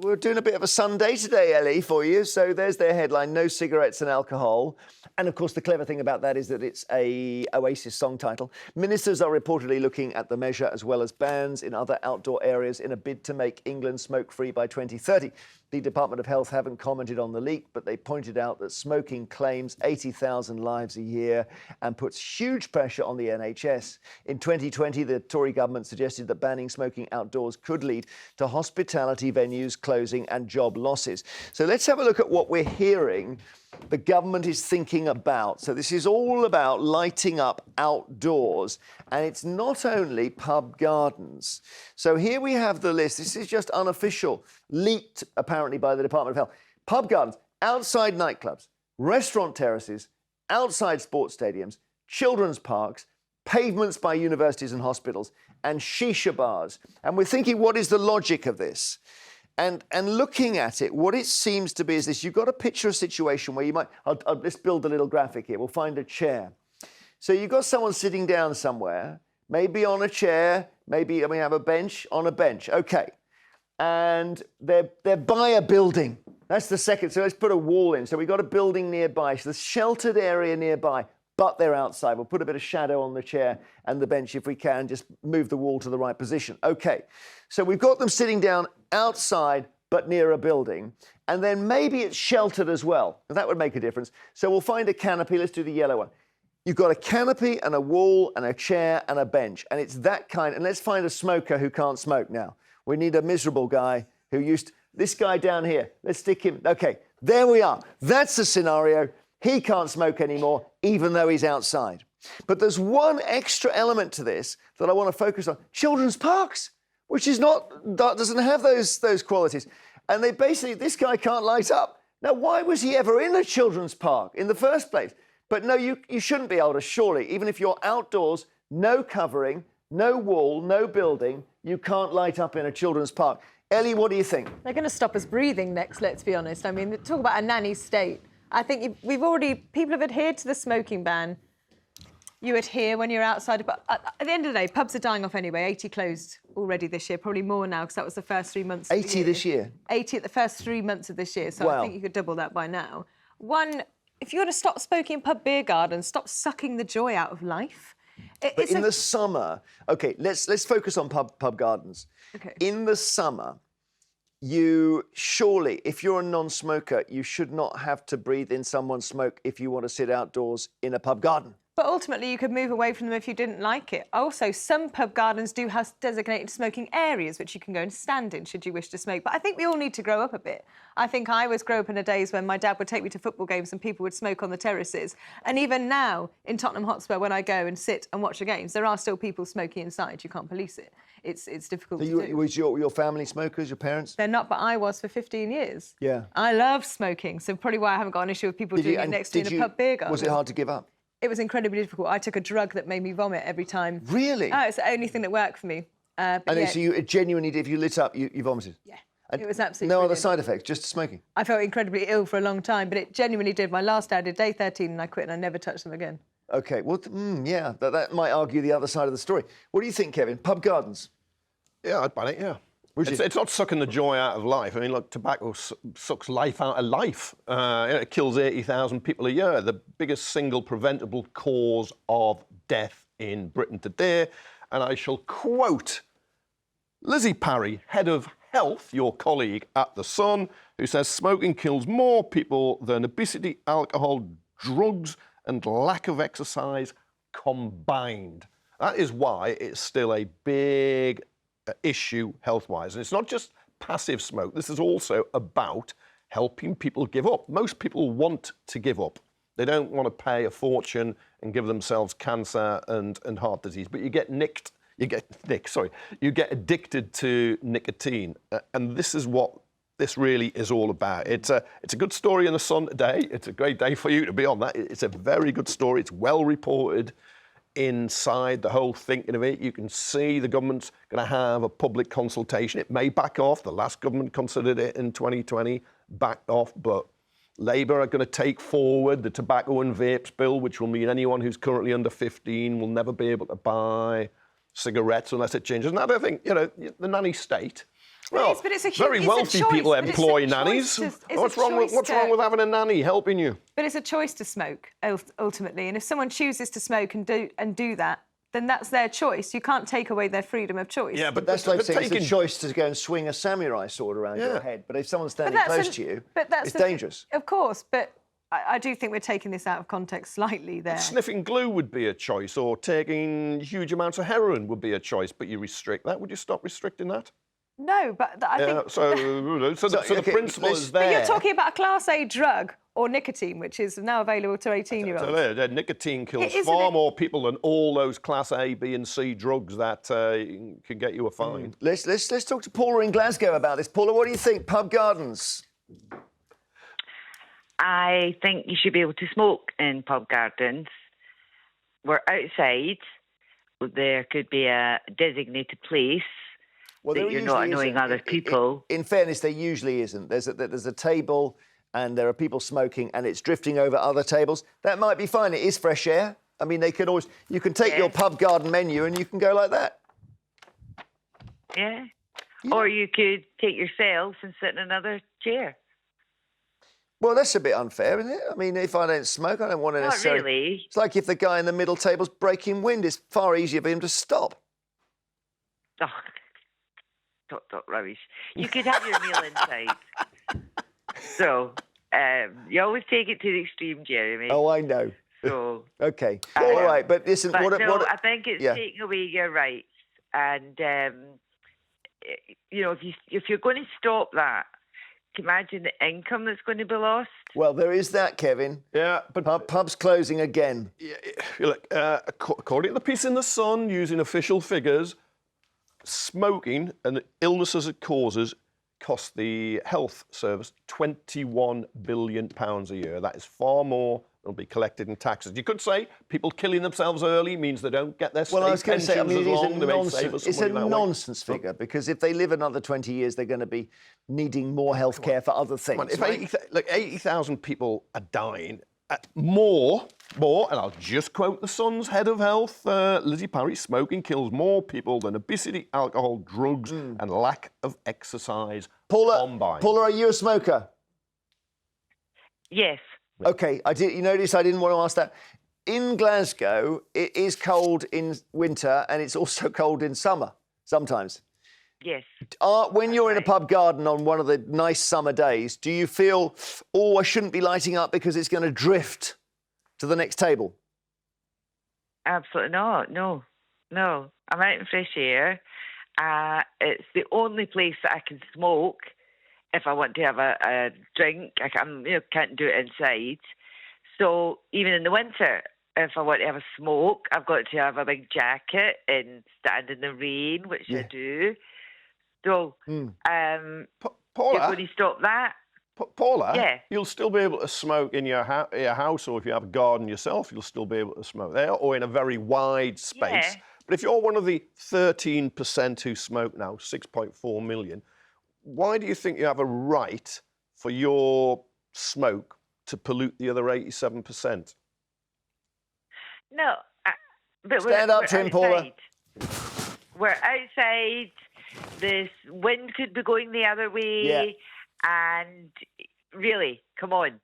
we're doing a bit of a Sunday today, Ellie, for you. So there's their headline, no cigarettes and alcohol. And of course, the clever thing about that is that it's a Oasis song title. Ministers are reportedly looking at the measure as well as bans in other outdoor areas in a bid to make England smoke-free by 2030. The Department of Health haven't commented on the leak, but they pointed out that smoking claims 80,000 lives a year and puts huge pressure on the NHS. In 2020, the Tory government suggested that banning smoking outdoors could lead to hospitality venues closing and job losses. So let's have a look at what we're hearing the government is thinking about. So this is all about lighting up outdoors, and it's not only pub gardens. So here we have the list. This is just unofficial, leaked apparently by the Department of Health. Pub gardens, outside nightclubs, restaurant terraces, outside sports stadiums, children's parks, pavements by universities and hospitals, and shisha bars. And we're thinking, what is the logic of this? And looking at it, what it seems to be is this. You've got to picture a situation where you might... let's build a little graphic here. We'll find a chair. So you've got someone sitting down somewhere, maybe on a chair, maybe have a bench, on a bench. OK. And they're by a building. That's the second. So let's put a wall in. So we've got a building nearby. So there's a sheltered area nearby, but they're outside. We'll put a bit of shadow on the chair and the bench if we can, just move the wall to the right position. OK. So we've got them sitting down outside, but near a building. And then maybe it's sheltered as well. That would make a difference. So we'll find a canopy. Let's do the yellow one. You've got a canopy and a wall and a chair and a bench. And it's that kind. And let's find a smoker who can't smoke now. We need a miserable guy who this guy down here. Let's stick him. OK, there we are. That's the scenario. He can't smoke anymore, even though he's outside. But there's one extra element to this that I want to focus on. Children's parks, which doesn't have those qualities. And this guy can't light up. Now, why was he ever in a children's park in the first place? But no, you shouldn't be able to, surely. Even if you're outdoors, no covering, no wall, no building, you can't light up in a children's park. Ellie, what do you think? They're going to stop us breathing next, let's be honest. I mean, talk about a nanny state. I think people have adhered to the smoking ban. You adhere when you're outside. But at the end of the day, pubs are dying off anyway. 80 closed already this year, probably more now, because that was the first 3 months of the year. 80 this year? 80 at the first 3 months of this year, so wow. I think you could double that by now. If you're going to stop smoking in pub beer gardens, stop sucking the joy out of life. But in the summer... OK, let's focus on pub gardens. OK. In the summer, surely, if you're a non-smoker, you should not have to breathe in someone's smoke if you want to sit outdoors in a pub garden. But ultimately, you could move away from them if you didn't like it. Also, some pub gardens do have designated smoking areas which you can go and stand in should you wish to smoke. But I think we all need to grow up a bit. I think I grew up in the days when my dad would take me to football games and people would smoke on the terraces. And even now, in Tottenham Hotspur, when I go and sit and watch the games, there are still people smoking inside. You can't police it. It's difficult to do. Was your family smokers, your parents? They're not, but I was for 15 years. Yeah. I love smoking, so probably why I haven't got an issue with people doing it next to me in a pub beer garden. Was it hard to give up? It was incredibly difficult. I took a drug that made me vomit every time. Really? Oh, it's the only thing that worked for me. And yeah. So you genuinely, if you lit up, you vomited? Yeah, it was absolutely No brilliant. other side effects, just smoking? I felt incredibly ill for a long time, but it genuinely did. My last day, I did day 13 and I quit and I never touched them again. OK, well, yeah, that might argue the other side of the story. What do you think, Kevin? Pub gardens? Yeah, I'd ban it, yeah. It's not sucking the joy out of life. I mean, look, tobacco sucks life out of life. It kills 80,000 people a year, the biggest single preventable cause of death in Britain today. And I shall quote Lizzie Parry, head of health, your colleague at The Sun, who says smoking kills more people than obesity, alcohol, drugs and lack of exercise combined. That is why it's still a big issue health-wise. And it's not just passive smoke. This is also about helping people give up. Most people want to give up. They don't want to pay a fortune and give themselves cancer and heart disease. But you get addicted to nicotine. And this is what this really is all about. It's a good story in The Sun today. It's a great day for you to be on that. It's a very good story. It's well reported. Inside the whole thinking of it, you can see the government's going to have a public consultation. It may back off. The last government considered it in 2020, backed off, but Labour are going to take forward the tobacco and vapes bill, which will mean anyone who's currently under 15 will never be able to buy cigarettes unless it changes. And I don't think, the nanny state, Well, but it's a very it's a wealthy choice, people but it's a employ choice nannies. to- it's a What's wrong choice with having a nanny helping you? But it's a choice to smoke ultimately, and if someone chooses to smoke and do that, then that's their choice. You can't take away their freedom of choice. Yeah, But that's like saying it's a choice to go and swing a samurai sword around your head. But if someone's standing close to you, it's dangerous. Of course, but I do think we're taking this out of context slightly there. Sniffing glue would be a choice, or taking huge amounts of heroin would be a choice, but you restrict that. Would you stop restricting that? No, but I think... So the principle is there. But you're talking about a Class A drug or nicotine, which is now available to 18-year-olds. So nicotine kills far more people than all those Class A, B and C drugs that can get you a fine. Let's talk to Paula in Glasgow about this. Paula, what do you think? Pub gardens? I think you should be able to smoke in pub gardens. We're outside. There could be a designated place that you're not annoying other people. In fairness, there usually isn't. There's a table and there are people smoking and it's drifting over other tables. That might be fine. It is fresh air. I mean, you can take your pub garden menu and you can go like that. Yeah. Or you could take yourself and sit in another chair. Well, that's a bit unfair, isn't it? I mean, if I don't smoke, I don't want to necessarily... Not really. It's like if the guy in the middle table's breaking wind, it's far easier for him to stop. Oh, talk rubbish. You could have your meal inside. So, you always take it to the extreme, Jeremy. Oh, I know. So, OK. All right, but listen... But I think it's taking away your rights. And, if you're going to stop that, imagine the income that's going to be lost. Well, there is that, Kevin. Yeah, but pubs closing again. Yeah, look, according to the piece in the Sun, using official figures, smoking and the illnesses it causes cost the health service £21 billion a year. That is far more than will be collected in taxes. You could say people killing themselves early means they don't get their state pensions as long. It's a nonsense figure, because if they live another 20 years, they're going to be needing more health care for other things. If 80,000 people are dying, more, and I'll just quote the Sun's head of health, Lizzie Parry, smoking kills more people than obesity, alcohol, drugs, and lack of exercise combined. Paula, are you a smoker? Yes. OK, you notice I didn't want to ask that. In Glasgow, it is cold in winter and it's also cold in summer, sometimes. Yes. When you're in a pub garden on one of the nice summer days, do you feel, oh, I shouldn't be lighting up because it's going to drift to the next table? Absolutely not. No. I'm out in fresh air. It's the only place that I can smoke if I want to have a drink. I can't do it inside. So even in the winter, if I want to have a smoke, I've got to have a big jacket and stand in the rain, which I do. So, Paula, you're going to stop that? Paula, you'll still be able to smoke in your house, or if you have a garden yourself, you'll still be able to smoke there, or in a very wide space. Yeah. But if you're one of the 13% who smoke now, 6.4 million, why do you think you have a right for your smoke to pollute the other 87%? No, but Stand up to him, Paula. We're outside. This wind could be going the other way. Yeah. And really, come on.